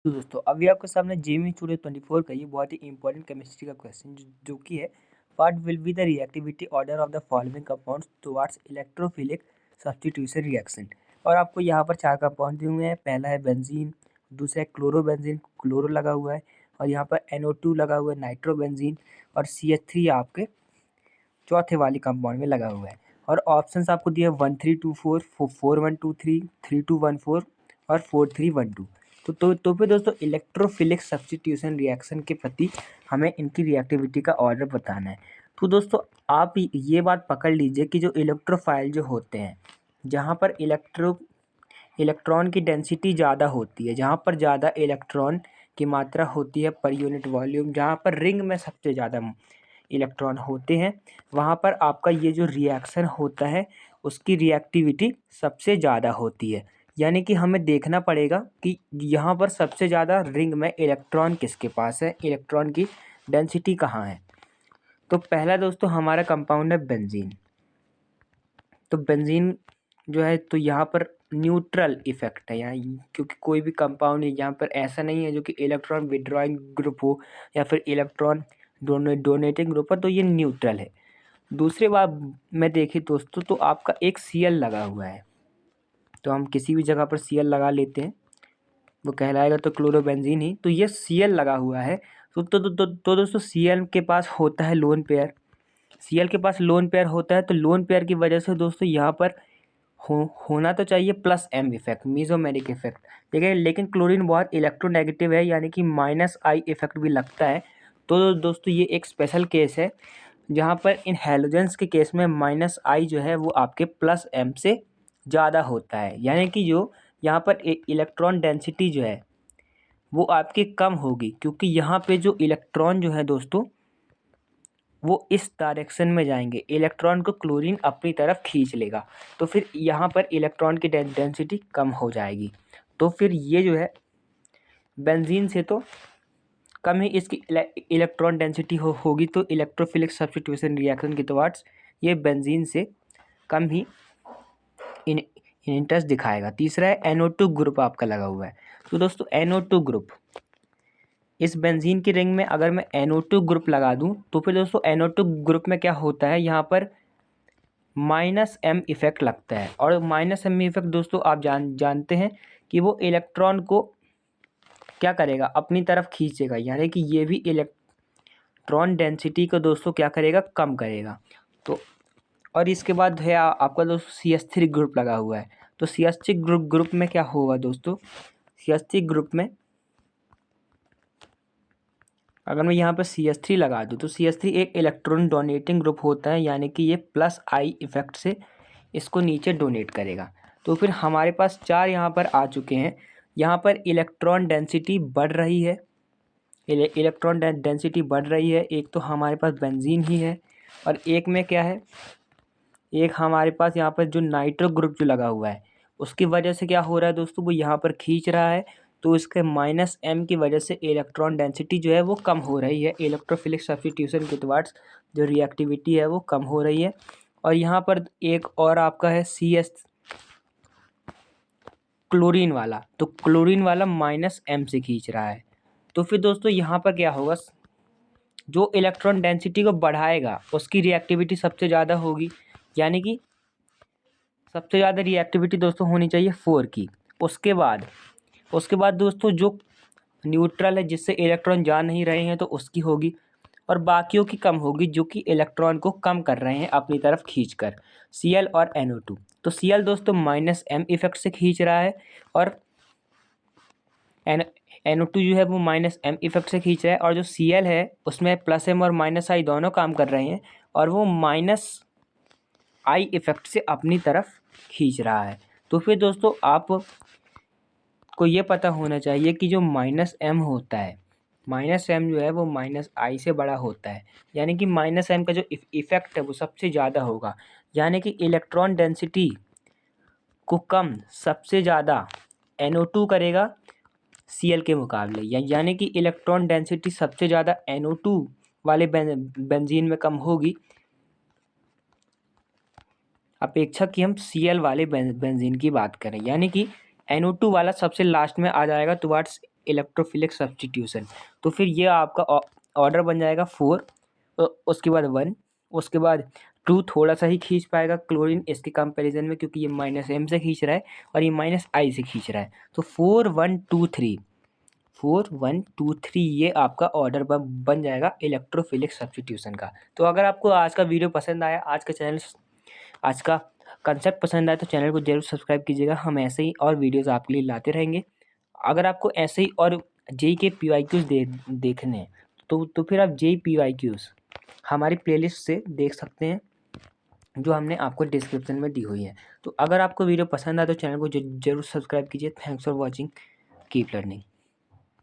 तो दोस्तों अभी आपके सामने जेईई स्टूडियो 24 का ये बहुत ही इंपॉर्टेंट केमिस्ट्री का क्वेश्चन जो कि है what will be the reactivity order of the following compounds towards electrophilic substitution reaction. और आपको यहाँ पर 4 कंपाउंड दिए हुए हैं। पहला है बेंजीन, दूसरा है क्लोरोबेंजीन, क्लोरो लगा हुआ है, और यहाँ पर NO2 लगा हुआ है, नाइट्रोबेंजीन, और CH3 आपके चौथे वाली कंपाउंड में लगा हुआ है। और ऑप्शंस आपको दिए 1324, 4123, 3214 और 4312। तो फिर दोस्तों इलेक्ट्रोफिलिक सब्स्टिट्यूशन रिएक्शन के प्रति हमें इनकी रिएक्टिविटी का ऑर्डर बताना है। तो दोस्तों आप ये बात पकड़ लीजिए कि जो इलेक्ट्रोफाइल जो होते हैं, जहाँ पर इलेक्ट्रॉन की डेंसिटी ज़्यादा होती है, जहाँ पर ज़्यादा इलेक्ट्रॉन की मात्रा होती है पर यूनिट वॉल्यूम, जहाँ पर रिंग में सबसे ज़्यादा इलेक्ट्रॉन होते हैं, वहाँ पर आपका ये जो रिएक्शन होता है उसकी रिएक्टिविटी सबसे ज़्यादा होती है। यानी कि हमें देखना पड़ेगा कि यहाँ पर सबसे ज़्यादा रिंग में इलेक्ट्रॉन किसके पास है, इलेक्ट्रॉन की डेंसिटी कहाँ है। तो पहला दोस्तों हमारा कंपाउंड है बेंजीन। तो बेंजीन जो है तो यहाँ पर न्यूट्रल इफेक्ट है यहाँ, क्योंकि कोई भी कंपाउंड है यहाँ पर ऐसा नहीं है जो कि इलेक्ट्रॉन विड्रॉइंग ग्रुप हो या फिर इलेक्ट्रॉन डोनेटिंग ग्रुप हो, तो ये न्यूट्रल है। दूसरी बात में देखी दोस्तों तो आपका एक Cl लगा हुआ है, तो हम किसी भी जगह पर Cl लगा लेते हैं, वो कहलाएगा तो क्लोरोबेंजीन ही। तो ये Cl लगा हुआ है। तो दोस्तों Cl के पास होता है लोन पेयर। Cl के पास लोन पेयर होता है, तो लोन पेयर की वजह से दोस्तों यहाँ पर होना तो चाहिए plus M effect, mesomeric effect, ठीक है। लेकिन क्लोरीन बहुत इलेक्ट्रोनेगेटिव है, यानी कि -I इफेक्ट भी लगता है। तो दोस्तों ये एक स्पेशल केस है जहाँ पर इन हैलोजेंस के केस में -I जो है वो आपके +M से ज़्यादा होता है, यानी कि जो यहाँ पर इलेक्ट्रॉन डेंसिटी जो है वो आपकी कम होगी, क्योंकि यहाँ पे जो इलेक्ट्रॉन जो है दोस्तों वो इस डायरेक्शन में जाएंगे, इलेक्ट्रॉन को क्लोरीन अपनी तरफ खींच लेगा, तो फिर यहाँ पर इलेक्ट्रॉन की डेंसिटी कम हो जाएगी। तो फिर ये जो है बेंजीन से तो कम ही इसकी इलेक्ट्रॉन डेंसिटी होगी, तो इलेक्ट्रोफिलिक सब्स्टिट्यूशन रिएक्शन के टुवर्ड्स ये बेंजीन से कम ही इन इंटरेस्ट दिखाएगा। तीसरा है NO2 ग्रुप आपका लगा हुआ है। तो दोस्तों NO2 ग्रुप, इस बेंजीन की रिंग में अगर मैं NO2 ग्रुप लगा दूं तो फिर दोस्तों NO2 ग्रुप में क्या होता है, यहाँ पर -M इफेक्ट लगता है। और -M इफेक्ट दोस्तों आप जानते हैं कि वो इलेक्ट्रॉन को क्या करेगा, अपनी तरफ खींचेगा, यानी कि ये भी इलेक्ट्रॉन डेंसिटी को दोस्तों क्या करेगा, कम करेगा। तो और इसके बाद है आपका दोस्तों CH3 ग्रुप लगा हुआ है। तो CH3 ग्रुप में क्या होगा दोस्तों, CH3 ग्रुप में अगर मैं यहाँ पर CH3 लगा दूँ तो CH3 एक इलेक्ट्रॉन डोनेटिंग ग्रुप होता है, यानी कि ये +I इफेक्ट से इसको नीचे डोनेट करेगा। तो फिर हमारे पास 4 यहाँ पर आ चुके हैं। यहाँ पर इलेक्ट्रॉन डेंसिटी बढ़ रही है, इलेक्ट्रॉन डेंसिटी बढ़ रही है। एक तो हमारे पास बेंजीन ही है, और एक में क्या है, एक हमारे पास यहाँ पर जो नाइट्रो ग्रुप जो लगा हुआ है उसकी वजह से क्या हो रहा है दोस्तों, वो यहाँ पर खींच रहा है, तो इसके -M की वजह से इलेक्ट्रॉन डेंसिटी जो है वो कम हो रही है। इलेक्ट्रोफिलिक सब्स्टिट्यूशन के टुवर्ड्स जो रिएक्टिविटी है वो कम हो रही है। और यहाँ पर एक और आपका है CS क्लोरीन वाला, तो क्लोरीन वाला -M से खींच रहा है। तो फिर दोस्तों यहाँ पर क्या होगा, जो इलेक्ट्रॉन डेंसिटी को बढ़ाएगा उसकी रिएक्टिविटी सबसे ज़्यादा होगी, यानी कि सबसे ज़्यादा रिएक्टिविटी दोस्तों होनी चाहिए 4 की। उसके बाद दोस्तों जो न्यूट्रल है, जिससे इलेक्ट्रॉन जा नहीं रहे हैं, तो उसकी होगी, और बाकियों की कम होगी जो कि इलेक्ट्रॉन को कम कर रहे हैं अपनी तरफ खींचकर, Cl और NO2। तो Cl दोस्तों -M इफेक्ट से खींच रहा है, और NO2 जो है वो -M इफेक्ट से खींच रहा है, और जो Cl है उसमें +M और -I दोनों काम कर रहे हैं, और वो -I इफेक्ट से अपनी तरफ खींच रहा है। तो फिर दोस्तों आप को ये पता होना चाहिए कि जो -M होता है, -M जो है वो -I से बड़ा होता है, यानी कि -M का जो इफेक्ट है वो सबसे ज़्यादा होगा, यानी कि इलेक्ट्रॉन डेंसिटी को कम सबसे ज़्यादा NO2 करेगा Cl के मुकाबले, यानी कि इलेक्ट्रॉन डेंसिटी सबसे ज़्यादा NO2 वाले बेंजीन में कम होगी अपेक्षा कि हम Cl वाले बेंजीन की बात करें, यानी कि NO2 वाला सबसे लास्ट में आ जाएगा टुवर्ड्स इलेक्ट्रोफिलिक सब्स्टिट्यूशन। तो फिर ये आपका ऑर्डर बन जाएगा 4, उसके बाद 1, उसके बाद 2 थोड़ा सा ही खींच पाएगा क्लोरीन इसके कंपैरिजन में, क्योंकि ये -m से खींच रहा है और ये -I से खींच रहा है। तो 4 1 2 3 4 1 2 3 ये आपका ऑर्डर बन जाएगा इलेक्ट्रोफिलिक सब्स्टिट्यूशन का। तो अगर आपको आज का वीडियो पसंद आया, आज का कंसेप्ट पसंद आया, तो चैनल को जरूर सब्सक्राइब कीजिएगा। हम ऐसे ही और वीडियोस आपके लिए लाते रहेंगे। अगर आपको ऐसे ही और जेई के PYQs देखने हैं तो फिर आप जेई PYQs हमारी प्लेलिस्ट से देख सकते हैं, जो हमने आपको डिस्क्रिप्शन में दी हुई है। तो अगर आपको वीडियो पसंद आए तो चैनल को जरूर सब्सक्राइब कीजिए। Thanks for watching, keep learning.